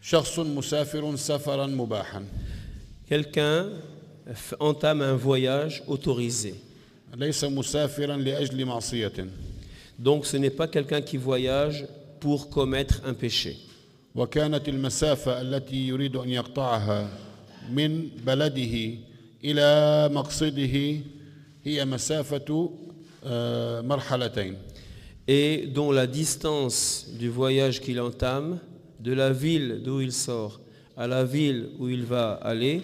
شخص مسافر سفرا مباحا Quelqu'un entame un voyage autorisé. ليس مسافرا لأجل معصية Donc ce n'est pas quelqu'un qui voyage pour commettre un péché. وكانت المسافة التي يريد أن يقطعها من بلده إلى مقصده هي مسافة مرحلتين. Et dont la distance du voyage qu'il entame, de la ville d'où il sort à la ville où il va aller,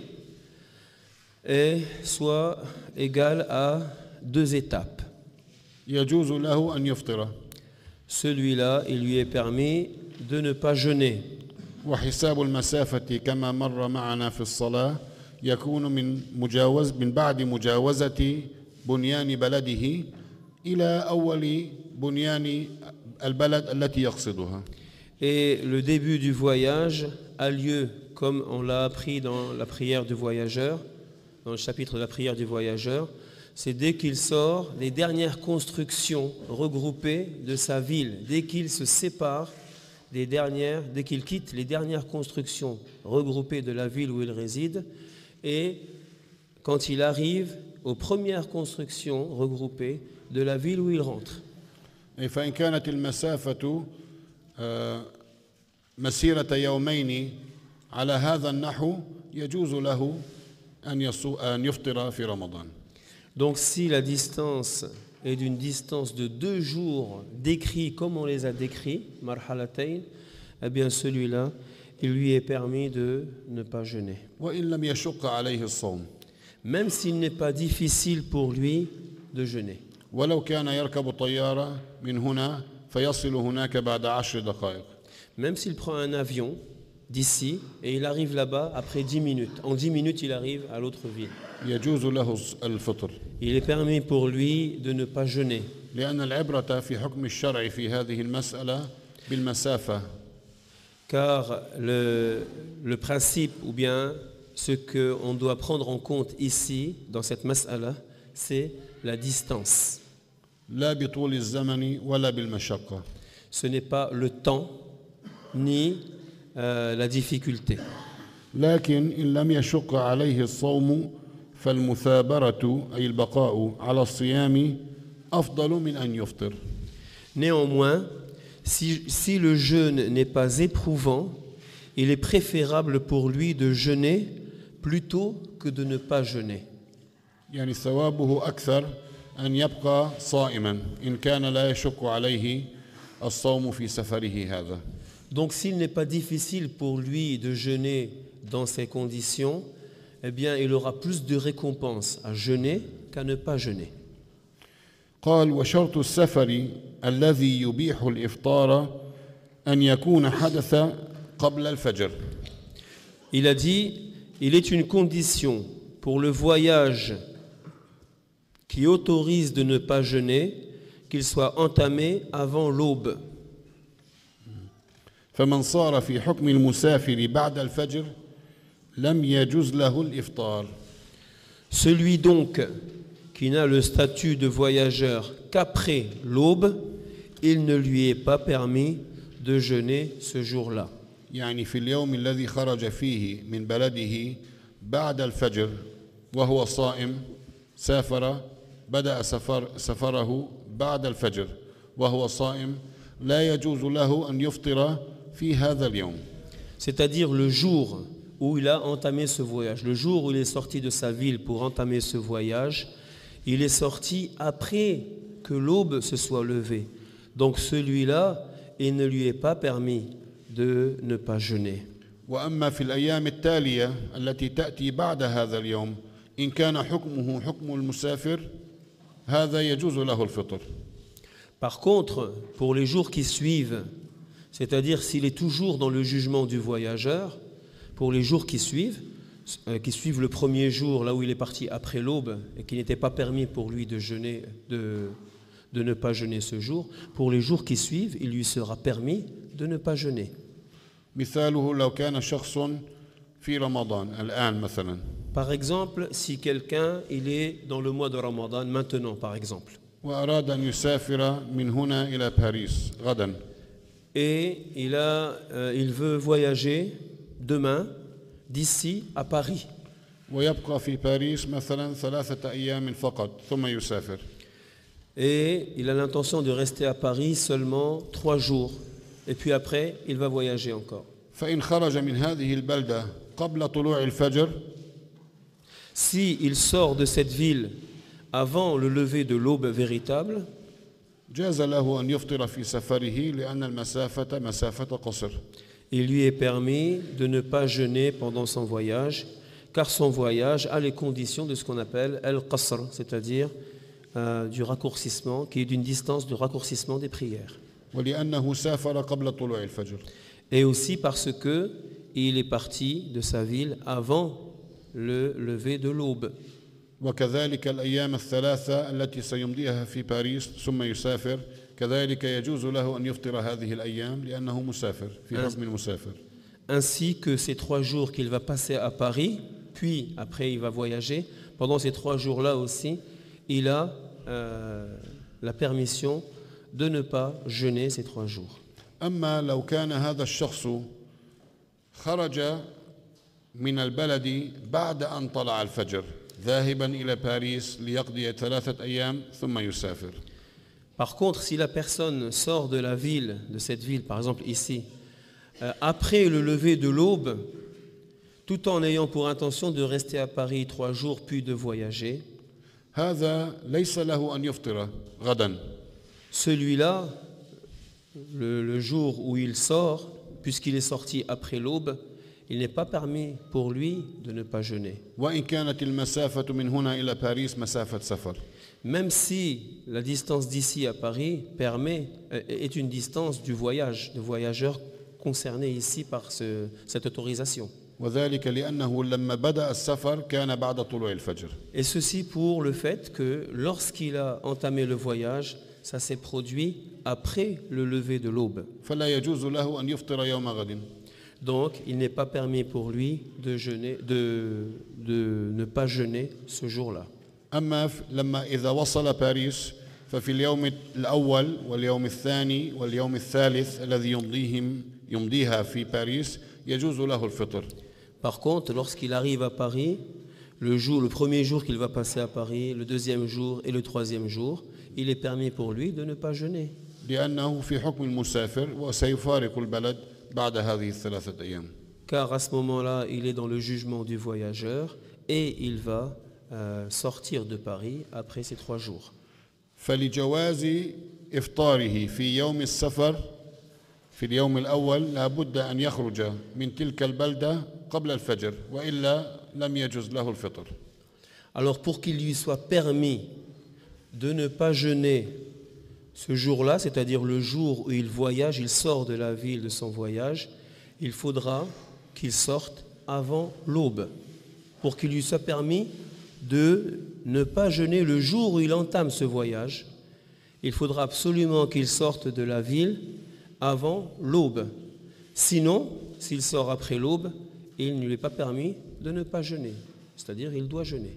est soit égale à 2 étapes. يجوز له أن يفطر. Celui-là, il lui est permis de ne pas jeûner. وحساب المسافة كما مر معنا في الصلاة يكون من بعد مجاوزة بنيان بلده إلى أول بنيان البلد التي يقصدها. Et le début du voyage a lieu, comme on l'a appris dans la prière du voyageur, dans le chapitre de la prière du voyageur, c'est dès qu'il sort les dernières constructions regroupées de sa ville, dès qu'il se sépare dès qu'il quitte les dernières constructions regroupées de la ville où il réside, et quand il arrive aux premières constructions regroupées de la ville où il rentre. فإن كانت المسافة مسيرة يومين على هذا النحو يجوز له أن يفطر في رمضان. Donc si la distance est d'une distance de 2 jours décrits comme on les a décrits, marhalatayn, eh bien celui-là, il lui est permis de ne pas jeûner. وإن لم يشق عليه الصوم. Même s'il n'est pas difficile pour lui de jeûner. ولو كان يركب طيارة من هنا فيصل هناك بعد 10 دقائق. Même s'il prend un avion d'ici et il arrive là-bas après 10 minutes. En 10 minutes, il arrive à l'autre ville. يجوز له الفطر. Il est permis pour lui de ne pas jeûner. لأن العبرة في حكم الشرع في هذه المسألة بالمسافة. Car le principe ou bien ce qu'on doit prendre en compte ici, dans cette mas'ala, c'est la distance. لا بطول الزمن ولا بالمشقة. Ce n'est pas le temps ni la difficulté. لكن إن لم يشق عليه الصوم فالمثابرة أي البقاء على الصيام أفضل من أن يفطر. Néanmoins, si le jeûne n'est pas éprouvant, il est préférable pour lui de jeûner plutôt que de ne pas jeûner. يعني ثوابه أكثر أن يبقى صائما إن كان لا يشق عليه الصوم في سفره هذا. Donc s'il n'est pas difficile pour lui de jeûner dans ces conditions, eh bien il aura plus de récompense à jeûner qu'à ne pas jeûner. قال وشرط السفر الذي يبيح الإفطار أن يكون حدث قبل الفجر. Il a dit, il est une condition pour le voyage qui autorise de ne pas jeûner qu'il soit entamé avant l'aube. فمن صار في حكم المسافر بعد الفجر لم يجوز له الإفطار. Celui donc qui n'a le statut de voyageur qu'après l'aube, il ne lui est pas permis de jeûner ce jour-là. يعني في اليوم الذي خرج فيه من بلده بعد الفجر وهو صائم سافر بدأ سفره بعد الفجر وهو صائم لا يجوز له أن يفطر في هذا اليوم. C'est-à-dire le jour où il a entamé ce voyage, le jour où il est sorti de sa ville pour entamer ce voyage, il est sorti après que l'aube se soit levée. Donc celui-là, il ne lui est pas permis de ne pas jeûner. وأما في الأيام التالية التي تأتي بعد هذا اليوم إن كان حكمه حكم المسافر هذا يجوز له الفطر. Par contre, pour les jours qui suivent, c'est-à-dire s'il est toujours dans le jugement du voyageur, pour les jours qui suivent le premier jour, là où il est parti après l'aube, et qu'il n'était pas permis pour lui de jeûner, de ne pas jeûner ce jour, pour les jours qui suivent, il lui sera permis de ne pas jeûner. مثاله لو كان شخص في رمضان الآن مثلا. Par exemple, si quelqu'un il est dans le mois de Ramadan maintenant, par exemple, وأراد أن يسافر من هنا إلى باريس غدا. et il veut voyager demain d'ici à Paris. ويبقى في باريس مثلا 3 أيام فقط ثم يسافر. Et il a l'intention de rester à Paris seulement 3 jours. Et puis après, il va voyager encore. فإن خرج من هذه البلدة قبل طلوع الفجر Si il sort de cette ville avant le lever de l'aube véritable, جاز له أن يفطر في سفره لأن المسافة مسافة قصر. il lui est permis de ne pas jeûner pendant son voyage, car son voyage a les conditions de ce qu'on appelle al-qasr, c'est-à-dire du raccourcissement, qui est d'une distance de raccourcissement des prières. ولأنه سافر قبل طلوع الفجر. Et aussi parce que il est parti de sa ville avant le lever de l'aube. وكذلك الأيام الثلاثة التي سيمضيها في باريس ثم يسافر كذلك يجوز له أن يفطر هذه الأيام لأنه مسافر في حكم المسافر. Ainsi que ces 3 jours qu'il va passer à Paris, puis après il va voyager, pendant ces 3 jours-là aussi, il a la permission de ne pas jeûner ces 3 jours. أما لو كان هذا الشخص خرج من البلد بعد أن طلع الفجر ذاهبا إلى باريس ليقضي 3 أيام ثم يسافر. Par contre, si la personne sort de la ville, de cette ville, par exemple ici, après le lever de l'aube, tout en ayant pour intention de rester à Paris 3 jours puis de voyager, هذا ليس له أن يفطر غدا. celui-là, le jour où il sort, puisqu'il est sorti après l'aube, il n'est pas permis pour lui de ne pas jeûner. وإن كانت المسافة من هنا إلى باريس مسافة سفر. Même si la distance d'ici à Paris est une distance du voyage, de voyageurs concernés ici par cette autorisation. وذلك لأنه لما بدأ السفر كان بعد طلوع الفجر. Et ceci pour le fait que lorsqu'il a entamé le voyage, ça s'est produit après le lever de l'aube. فلا يجوز له أن يفطر يوم غد. Donc, il n'est pas permis pour lui de jeûner, de ne pas jeûner ce jour-là. أما لما إذا وصل باريس ففي اليوم الأول واليوم الثاني واليوم الثالث الذي يمضيها في باريس يجوز له الفطر. Par contre, lorsqu'il arrive à Paris, le premier jour qu'il va passer à Paris, le deuxième jour et le troisième jour, il est permis pour lui de ne pas jeûner. لأنه في حكم المسافر وسيفارق البلد بعد هذه ال3 أيام. Car à ce moment-là, il est dans le jugement du voyageur et il va sortir de Paris après ces 3 jours. فلجواز إفطاره في يوم السفر في اليوم الأول لابد أن يخرج من تلك البلدة قبل الفجر وإلا لم يجوز له الفطر. Alors pour qu'il lui soit permis de ne pas jeûner ce jour-là, c'est-à-dire le jour où il voyage, il sort de la ville de son voyage, il faudra qu'il sorte avant l'aube pour qu'il lui soit permis de ne pas jeûner le jour où il entame ce voyage. Il faudra absolument qu'il sorte de la ville avant l'aube. Sinon, s'il sort après l'aube, il ne lui est pas permis de ne pas jeûner, c'est-à-dire il doit jeûner.